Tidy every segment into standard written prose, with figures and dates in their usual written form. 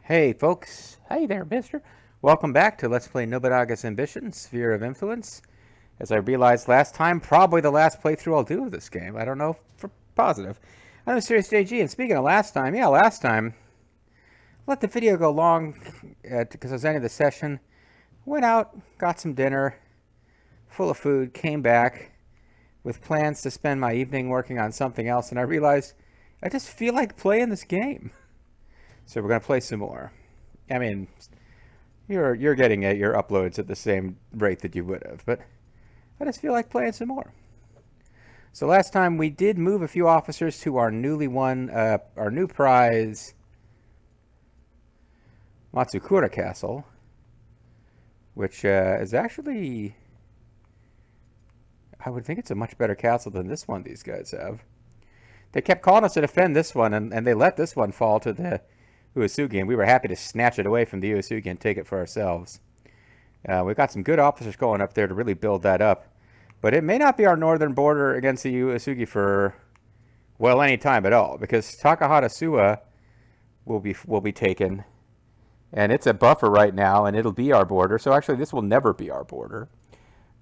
Hey folks, hey there mister. Welcome back to Let's Play Nobunaga's Ambition, Sphere of Influence. As I realized last time, probably the last playthrough I'll do of this game. I don't know for positive. I'm Serious JG, and speaking of last time, let the video go long because I was ending the session. Went out, got some dinner, full of food, came back with plans to spend my evening working on something else, and I realized I just feel like playing this game. So we're going to play some more. I mean, you're getting your uploads at the same rate that you would have, but I just feel like playing some more. So last time we did move a few officers to our newly won, our new prize, Matsukura Castle, which is actually, I would think it's a much better castle than this one these guys have. They kept calling us to defend this one, and they let this one fall to the Uesugi, and we were happy to snatch it away from the Uesugi and take it for ourselves. We've got some good officers going up there to really build that up. But it may not be our northern border against the Uesugi for, well, any time at all, because Takahata Suwa will be taken. And it's a buffer right now, and it'll be our border. So actually, this will never be our border.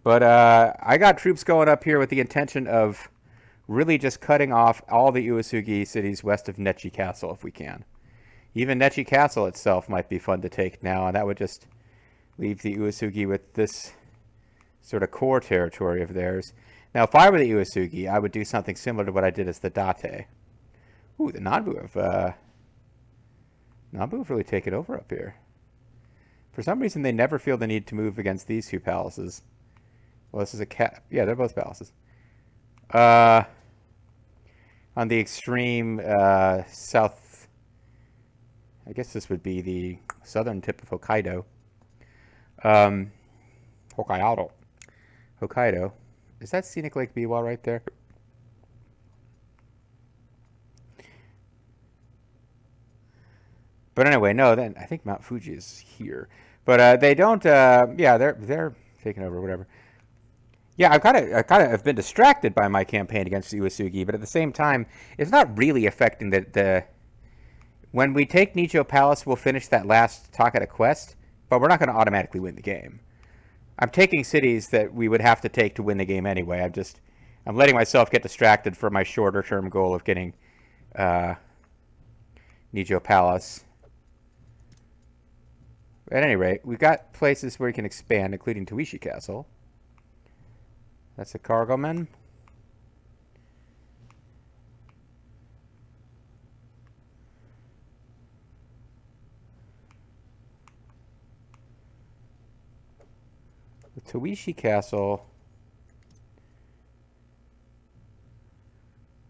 But I got troops going up here with the intention of really just cutting off all the Uesugi cities west of Nechi Castle if we can. Even Nechi Castle itself might be fun to take now, and that would just leave the Uesugi with this sort of core territory of theirs. Now, if I were the Uesugi, I would do something similar to what I did as the Date. Ooh, the Nanbu have really taken over up here. For some reason, they never feel the need to move against these two palaces. Well, this is a yeah, they're both palaces. On the extreme south, I guess this would be the southern tip of Hokkaido. Hokkaido. Is that Scenic Lake Biwa right there? But anyway, no, then I think Mount Fuji is here. But they don't, yeah, they're taking over, whatever. Yeah, I kind of have been distracted by my campaign against the Uesugi, but at the same time, it's not really affecting the when we take Nijo Palace, we'll finish that last Takata quest, but we're not going to automatically win the game. I'm taking cities that we would have to take to win the game anyway. I'm letting myself get distracted for my shorter term goal of getting Nijo Palace. At any rate, we've got places where we can expand, including Toishi Castle. That's a cargoman. The Toishi Castle,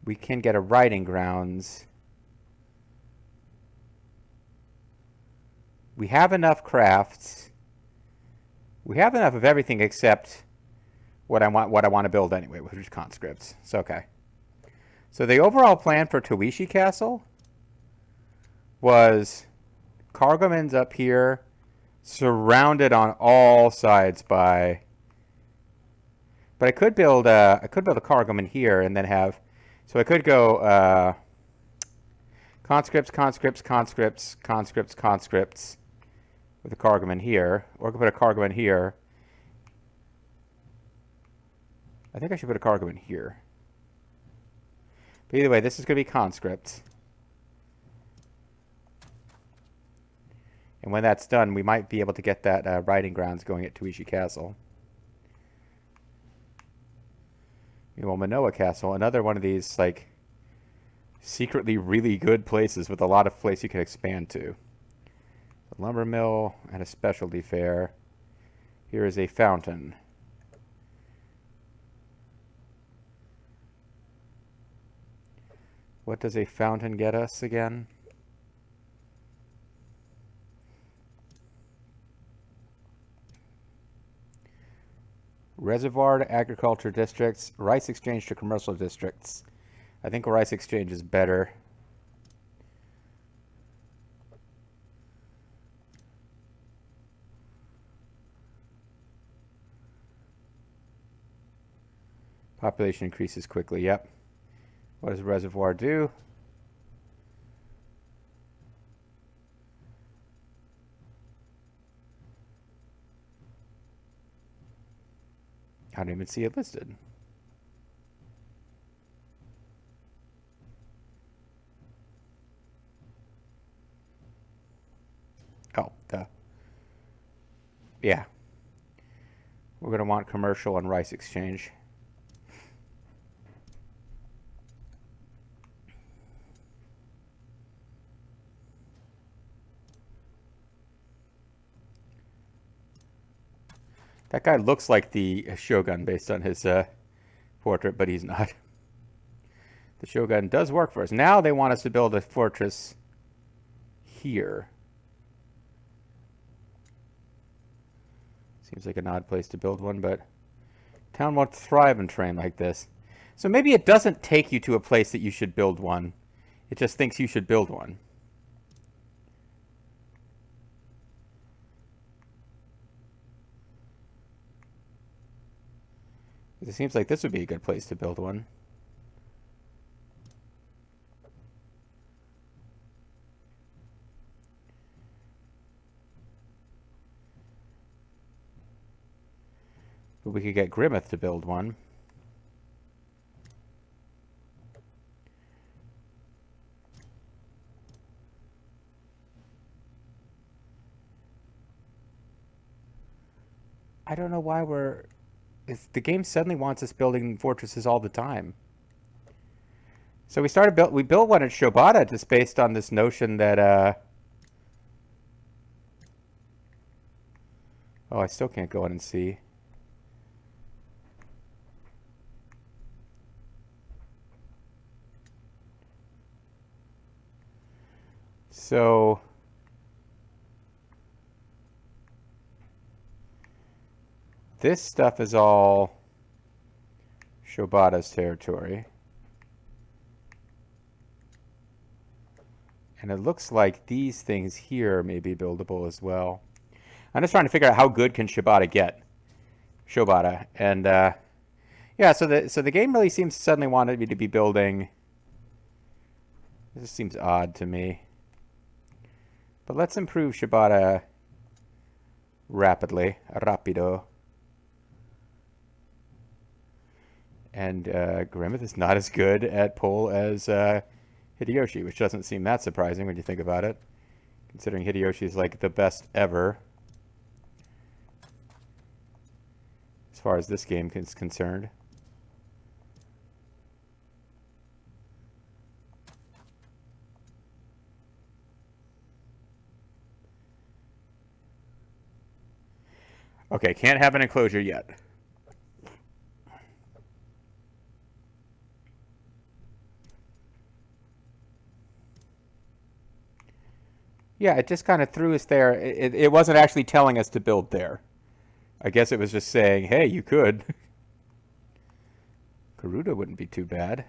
we can get a riding grounds. We have enough crafts. We have enough of everything except what I want to build anyway, which is conscripts. It's okay. So the overall plan for Toishi Castle was cargomans up here, surrounded on all sides by. But I could build a cargoman here and then have. So I could go conscripts with a cargoman here, or I could put a cargoman here. I think I should put a cargoman here. But either way, this is going to be conscripts. And when that's done, we might be able to get that riding grounds going at Toishi Castle. Well, Manoa Castle, another one of these, like, secretly really good places with a lot of place you can expand to. A lumber mill and a specialty fair. Here is a fountain. What does a fountain get us again? Reservoir to agriculture districts, rice exchange to commercial districts. I think rice exchange is better. Population increases quickly, yep. What does reservoir do? I don't even see it listed. Oh, yeah. We're going to want commercial and rice exchange. That guy looks like the shogun based on his portrait, but he's not. The shogun does work for us. Now they want us to build a fortress here. Seems like an odd place to build one, but town won't thrive in terrain like this. So maybe it doesn't take you to a place that you should build one. It just thinks you should build one. It seems like this would be a good place to build one. But we could get Grimmeth to build one. I don't know why the game suddenly wants us building fortresses all the time. So we built one at Shobata just based on this notion that oh, I still can't go in and see. So this stuff is all Shobata's territory. And it looks like these things here may be buildable as well. I'm just trying to figure out how good can Shobata get. Shobata. And yeah, so the game really seems to suddenly wanted me to be building. This seems odd to me. But let's improve Shibata rapidly. Rapido. And Grimmeth is not as good at pull as Hideyoshi, which doesn't seem that surprising when you think about it, considering Hideyoshi is like the best ever as far as this game is concerned. Okay, can't have an enclosure yet. Yeah, it just kind of threw us there. It wasn't actually telling us to build there. I guess it was just saying, hey, you could. Garuda wouldn't be too bad.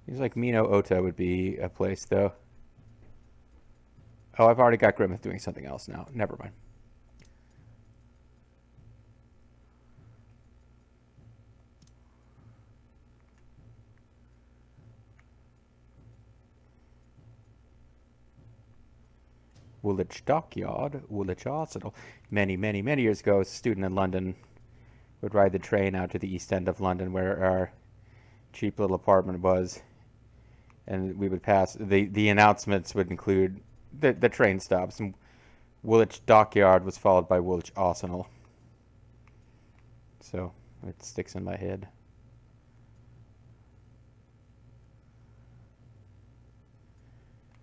Seems like Mino Ota would be a place, though. Oh, I've already got Grimmeth doing something else now. Never mind. Woolwich Dockyard, Woolwich Arsenal. Many, many, many years ago, a student in London would ride the train out to the East End of London where our cheap little apartment was. And we would pass, the announcements would include the train stops. And Woolwich Dockyard was followed by Woolwich Arsenal. So it sticks in my head.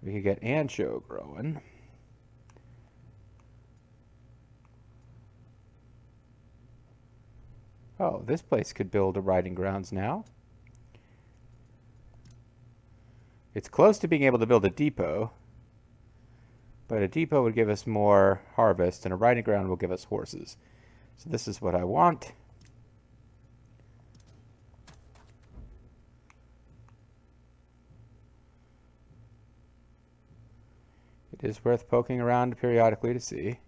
We could get Ancho growing. Oh, this place could build a riding grounds now. It's close to being able to build a depot, but a depot would give us more harvest, and a riding ground will give us horses. So this is what I want. It is worth poking around periodically to see.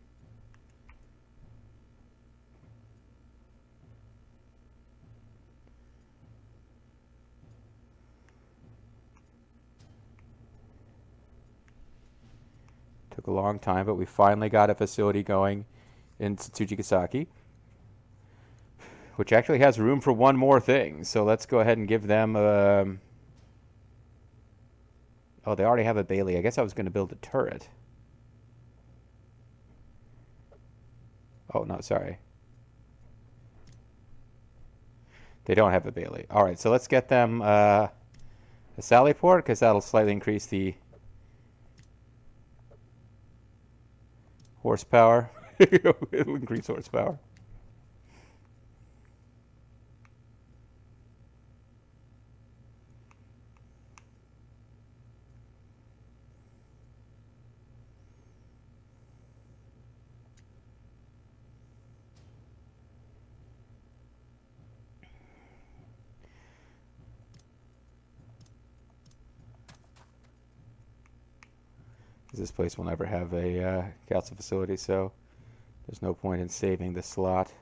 Took a long time, but we finally got a facility going in Tsuchigasaki, which actually has room for one more thing. So let's go ahead and give them oh, they already have a Bailey. I guess I was going to build a turret. Oh, no, sorry. They don't have a Bailey. All right, so let's get them a Sally port, because that'll slightly increase the horsepower. It'll increase horsepower. This place will never have a council facility, so there's no point in saving the slot.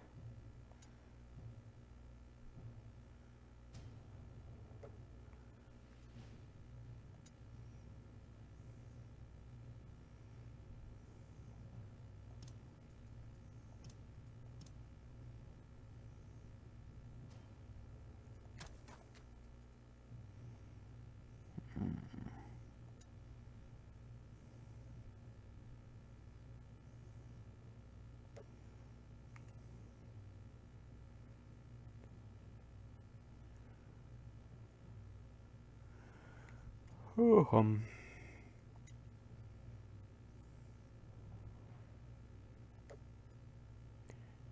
Oh,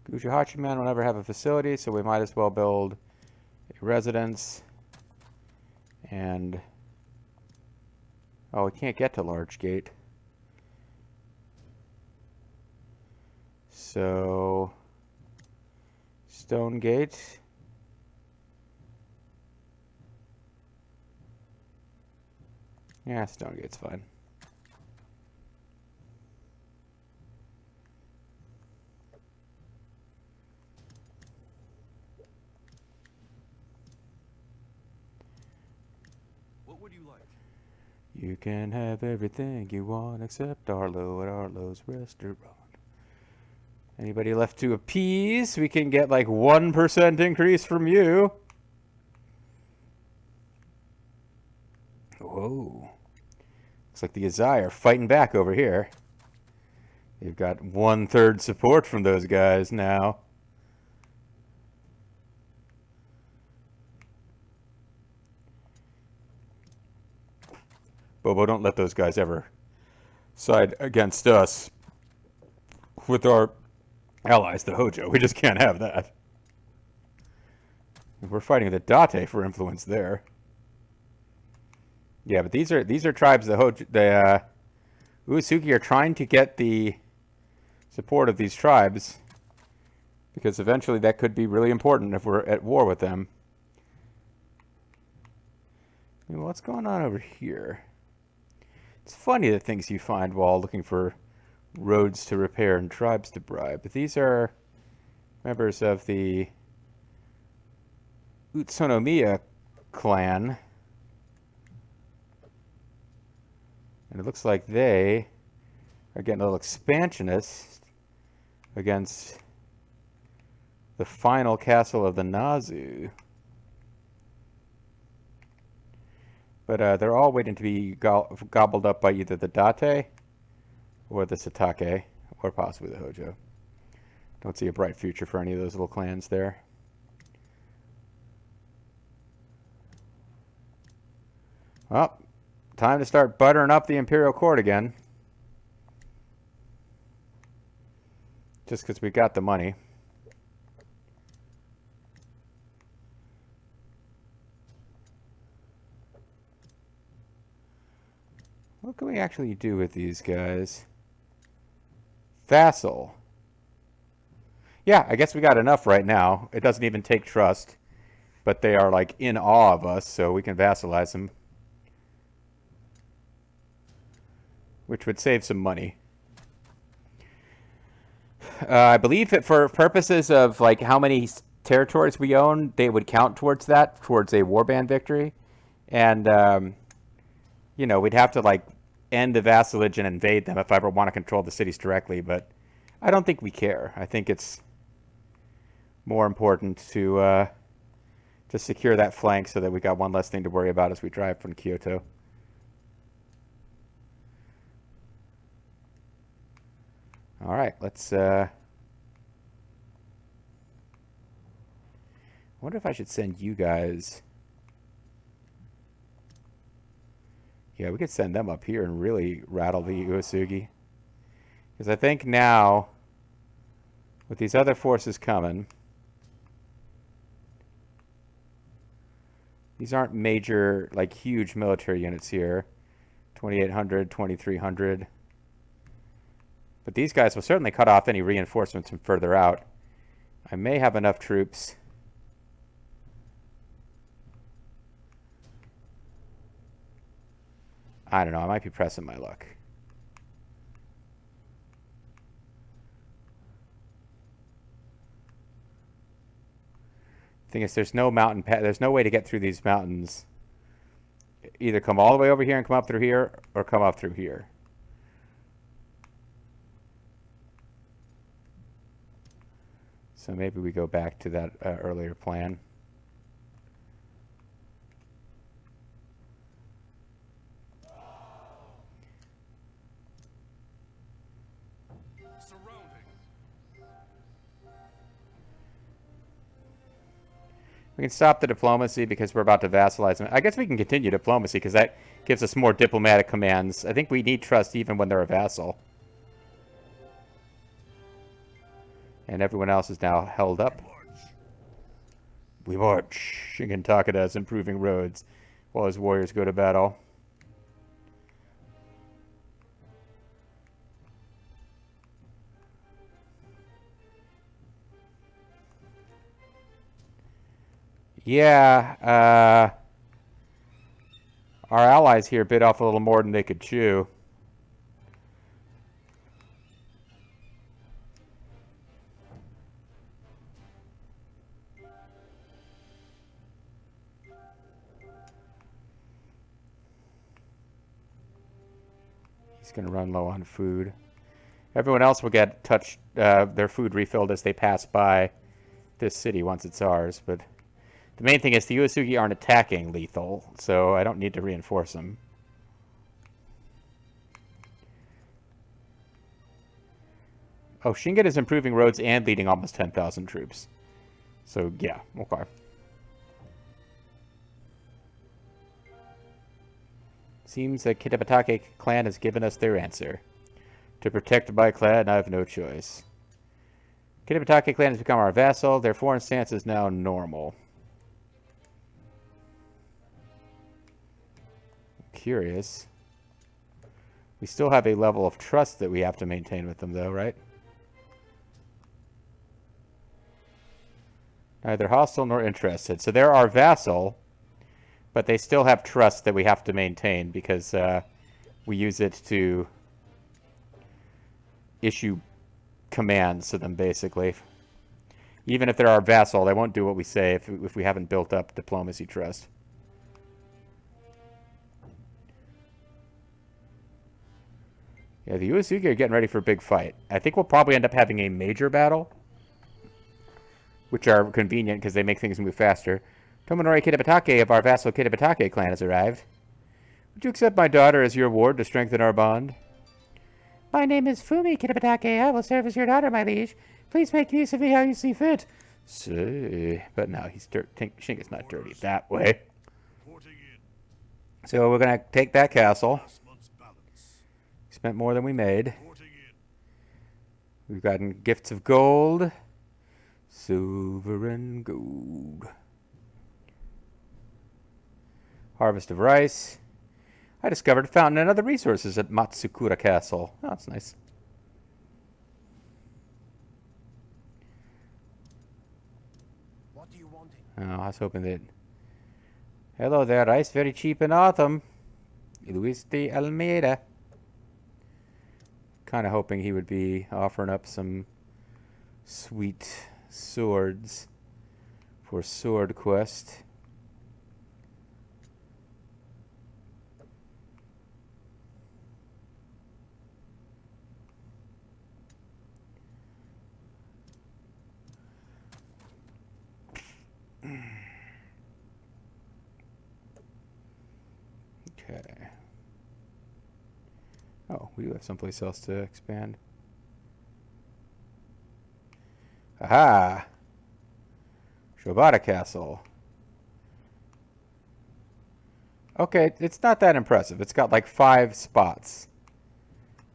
Gujahachiman will never have a facility, so we might as well build a residence. And oh, we can't get to Large Gate. So Stone Gate. Yeah, Stone Gate's fine. What would you like? You can have everything you want except Arlo at Arlo's restaurant. Anybody left to appease? We can get like 1% increase from you. Whoa. Looks like the Azai are fighting back over here. They've got 1/3 support from those guys now. Bobo, don't let those guys ever side against us with our allies, the Hojo. We just can't have that. We're fighting the Date for influence there. Yeah, but these are tribes. The Uesugi are trying to get the support of these tribes, because eventually that could be really important if we're at war with them. I mean, what's going on over here? It's funny the things you find while looking for roads to repair and tribes to bribe. But these are members of the Utsunomiya clan. And it looks like they are getting a little expansionist against the final castle of the Nazu. But they're all waiting to be gobbled up by either the Date or the Satake, or possibly the Hojo. Don't see a bright future for any of those little clans there. Well, time to start buttering up the Imperial Court again. Just because we got the money. What can we actually do with these guys? Vassal. Yeah, I guess we got enough right now. It doesn't even take trust. But they are like in awe of us, so we can vassalize them. Which would save some money. I believe that for purposes of like how many territories we own, they would count towards that, towards a warband victory. And, you know, we'd have to like end the vassalage and invade them if I ever want to control the cities directly, but I don't think we care. I think it's more important to secure that flank so that we got one less thing to worry about as we drive from Kyoto. All right, let's... I wonder if I should send you guys... Yeah, we could send them up here and really rattle the Uesugi. Because I think now, with these other forces coming, these aren't major, like, huge military units here. 2,800, 2,300. But these guys will certainly cut off any reinforcements from further out. I may have enough troops. I don't know, I might be pressing my luck. Thing is, there's no mountain there's no way to get through these mountains. Either come all the way over here and come up through here, or come up through here. So maybe we go back to that earlier plan. We can stop the diplomacy because we're about to vassalize them. I guess we can continue diplomacy because that gives us more diplomatic commands. I think we need trust even when they're a vassal. And everyone else is now held up. We march. Shingen Takeda is improving roads while his warriors go to battle. Yeah, our allies here bit off a little more than they could chew. He's going to run low on food. Everyone else will get their food refilled as they pass by this city once it's ours, but the main thing is the Uesugi aren't attacking lethal, so I don't need to reinforce them. Oh, Shingen is improving roads and leading almost 10,000 troops. So, yeah, okay. Seems that Kitabatake clan has given us their answer. To protect my clan, I have no choice. Kitabatake clan has become our vassal. Their foreign stance is now normal. Curious. We still have a level of trust that we have to maintain with them, though, right? Neither hostile nor interested. So they're our vassal, but they still have trust that we have to maintain because we use it to issue commands to them, basically. Even if they're our vassal, they won't do what we say if we haven't built up diplomacy trust. Yeah, the Uesugi are getting ready for a big fight. I think we'll probably end up having a major battle, which are convenient because they make things move faster. Tomonori Kitabatake of our vassal Kitabatake clan has arrived. Would you accept my daughter as your ward to strengthen our bond? My name is Fumi Kitabatake. I will serve as your daughter, my liege. Please make use of me how you see fit. See, but no, Shingen's not dirty that way. So we're going to take that castle. Spent more than we made. We've gotten gifts of gold. Silver and gold. Harvest of rice. I discovered a fountain and other resources at Matsukura Castle. Oh, that's nice. What do you want? Oh, I was hoping that... Hello there, rice very cheap in autumn. Luis de Almeida. Kind of hoping he would be offering up some sweet swords for Sword Quest. we do have someplace else to expand. Aha! Shobata Castle. Okay, it's not that impressive. It's got like 5 spots.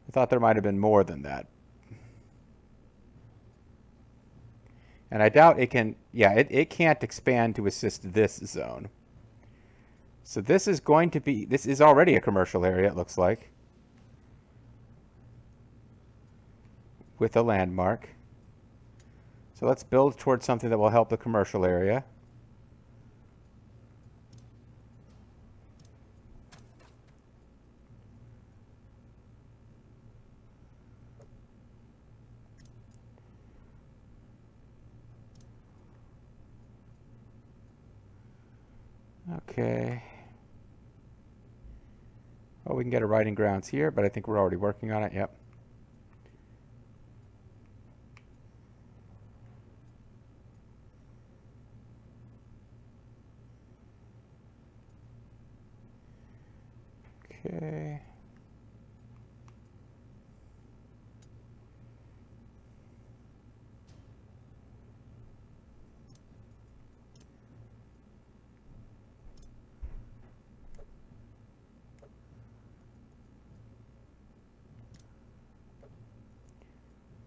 I thought there might have been more than that. And I doubt it can... Yeah, it can't expand to assist this zone. So this is going to be... This is already a commercial area, it looks like. With a landmark. So let's build towards something that will help the commercial area. Okay. Oh, we can get a riding grounds here, but I think we're already working on it. Yep. Okay.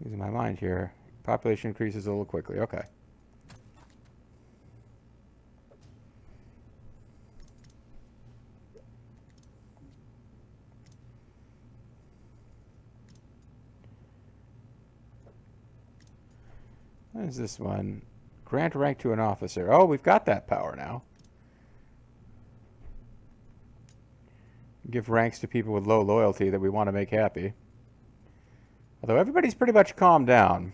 Losing my mind here. Population increases a little quickly. Okay. What is this one? Grant rank to an officer. Oh, we've got that power now. Give ranks to people with low loyalty that we want to make happy. Although everybody's pretty much calmed down.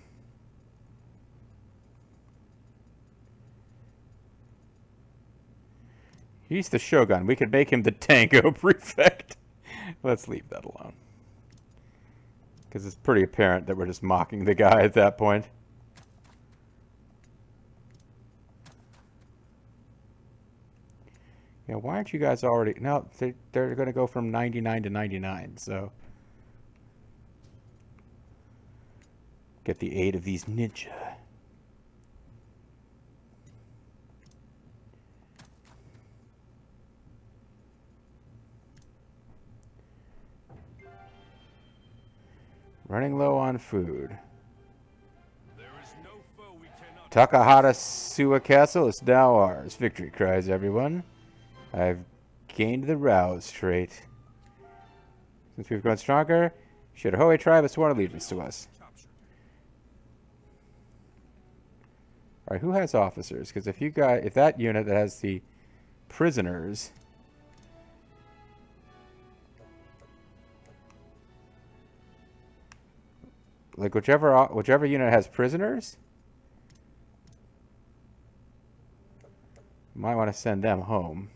He's the Shogun. We could make him the Tango Prefect. Let's leave that alone. Because it's pretty apparent that we're just mocking the guy at that point. Yeah, why aren't you guys already... No, they're going to go from 99 to 99, so... Get the aid of these ninja. Running low on food. There is no foe we cannot... Takahata Suwa Castle is now ours. Victory cries, everyone. I've gained the rouse trait. Since we've grown stronger, Shirahoe tribe has sworn allegiance to us. Alright, who has officers? Because if that unit that has the prisoners... Like whichever unit has prisoners, you might want to send them home.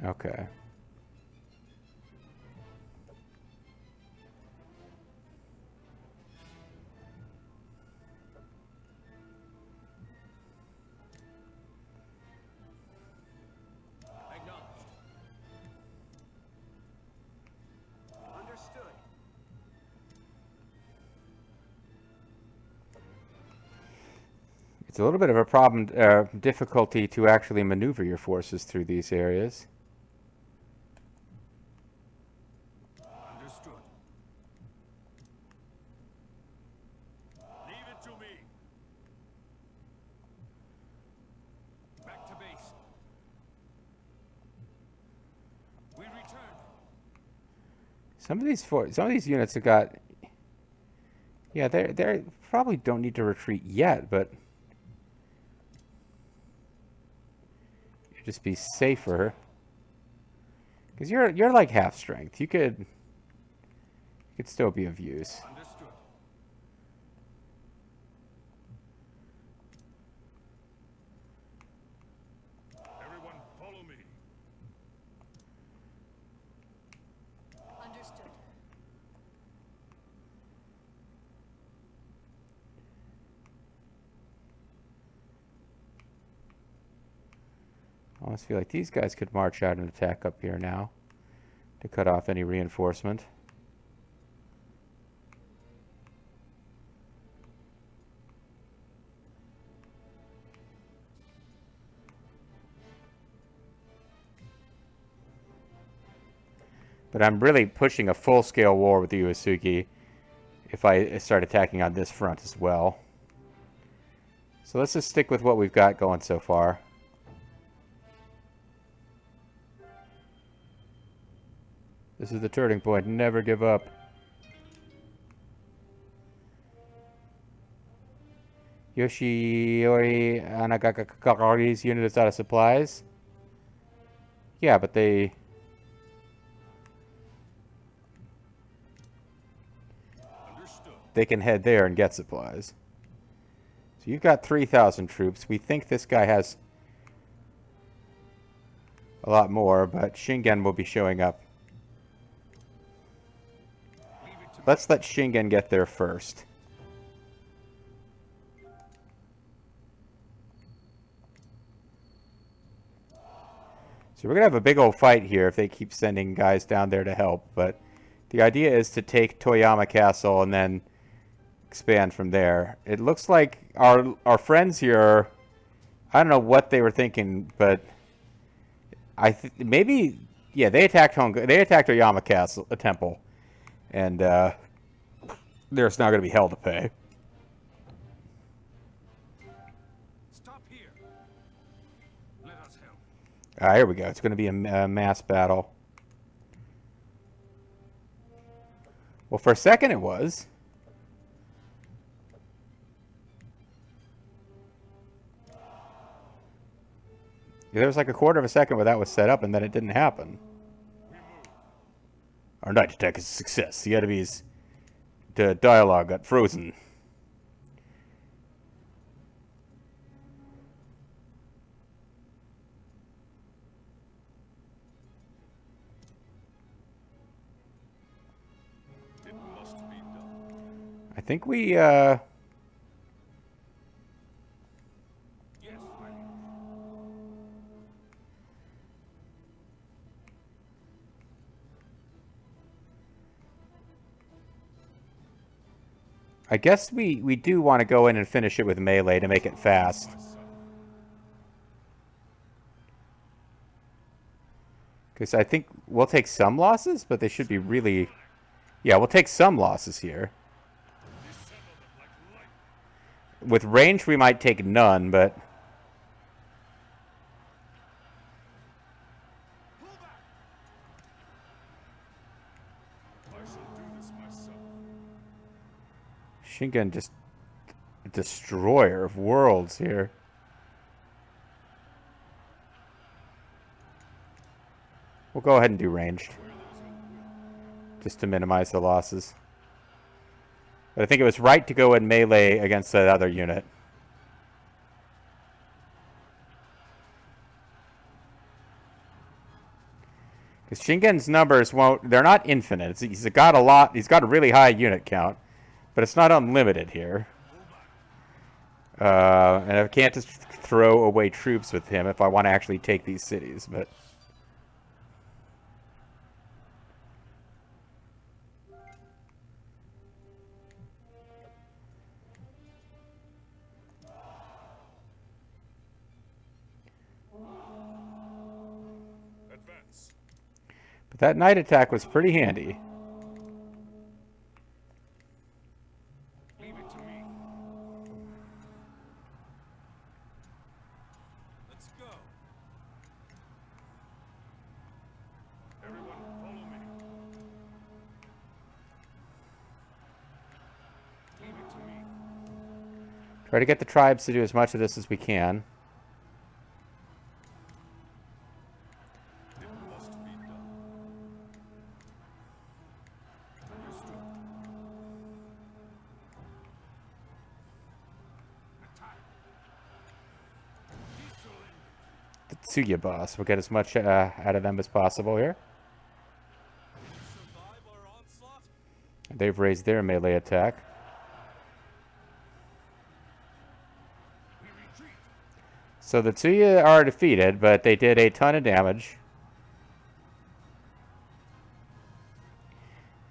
Okay. Acknowledged. Understood. It's a little bit of a problem, difficulty to actually maneuver your forces through these areas. Understood. Leave it to me. Back to base. We return. Some of these units have got... Yeah, they probably don't need to retreat yet, but... Just be safer. Because you're like half strength. You could... could still be of use. Understood. Everyone follow me. Understood. I almost feel like these guys could march out and attack up here now to cut off any reinforcement. But I'm really pushing a full-scale war with the Uesugi if I start attacking on this front as well. So let's just stick with what we've got going so far. This is the turning point. Never give up. Yoshiori Anagakakari's unit is out of supplies. Yeah, but they... Understood. they can head there and get supplies. So you've got 3,000 troops. We think this guy has a lot more, but Shingen will be showing up. Leave it to Let's let Shingen get there first. So we're going to have a big old fight here if they keep sending guys down there to help, but the idea is to take Toyama Castle and then expand from there. It looks like our friends here, I don't know what they were thinking, but maybe, yeah, they attacked Toyama Castle, a temple, and there's now going to be hell to pay. stop here. Let us help. Here we go. It's going to be a mass battle. Well, for a second it was. There was like a quarter of a second where that was set up, and then it didn't happen. We move. Our night attack is a success. The enemy's dialogue got frozen. It must be done. I think we, Yes, my liege. I guess we do want to go in and finish it with melee to make it fast. My son. Because I think we'll take some losses, but they should be really... Yeah, we'll take some losses here. Dissemble them like light. With range, we might take none, but... Pull back. I shall do this myself. Shingen just a destroyer of worlds here. We'll go ahead and do ranged, just to minimize the losses. But I think it was right to go in melee against that other unit. Because Shingen's numbers they're not infinite. He's got a really high unit count, but it's not unlimited here. And I can't just throw away troops with him if I want to actually take these cities, but... Advance. But that night attack was pretty handy. Leave it to me. Let's go. Everyone follow me. Leave it to me. Try to get the tribes to do as much of this as we can. It must be done. Understood. the Tsuya boss. We'll get as much out of them as possible here. Survive our onslaught? They've raised their melee attack. We retreat. So the Tsuya are defeated, but they did a ton of damage.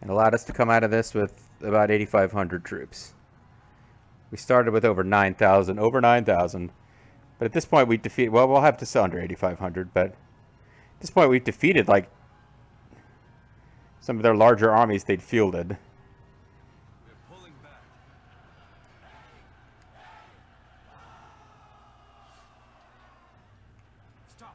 And allowed us to come out of this with about 8,500 troops. We started with over 9,000. But at this point we've defeated, well, we'll have to sell under 8,500, but at this point we've defeated, like, some of their larger armies they'd fielded. We're pulling back. Stop.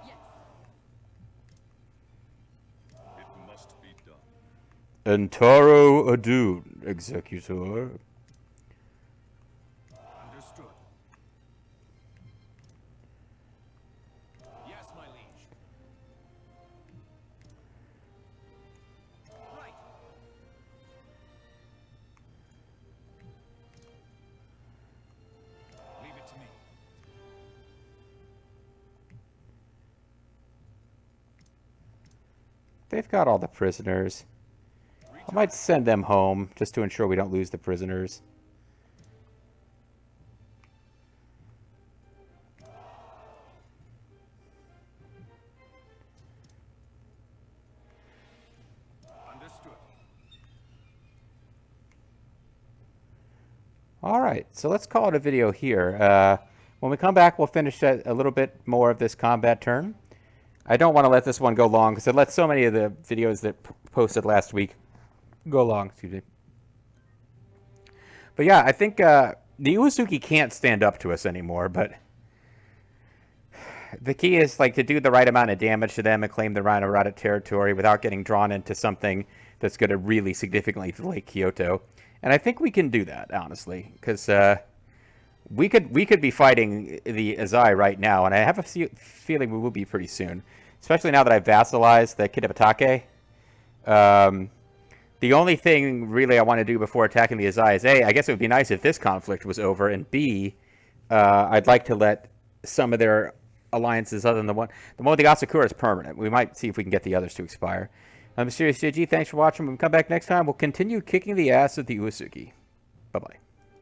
Yes. It must be done. Entaro Adun, Executor. Understood. Yes, my liege. Right. Leave it to me. They've got all the prisoners. I might send them home, just to ensure we don't lose the prisoners. Understood. Alright, so let's call it a video here. When we come back, we'll finish a little bit more of this combat turn. I don't want to let this one go long, because it let so many of the videos that posted last week go long, excuse me. But yeah, I think the Uesugi can't stand up to us anymore, but the key is like to do the right amount of damage to them and claim the right amount of territory without getting drawn into something that's going to really significantly delay Kyoto. And I think we can do that, honestly, because we could be fighting the Azai right now, and I have a feeling we will be pretty soon, especially now that I've vassalized the Kitabatake. The only thing really I want to do before attacking the Azai is A, I guess it would be nice if this conflict was over, and B, I'd like to let some of their alliances other than the one with the Asakura is permanent. We might see if we can get the others to expire. I'm Mysterious JG. Thanks for watching. When we come back next time, we'll continue kicking the ass of the Uesugi. Bye-bye.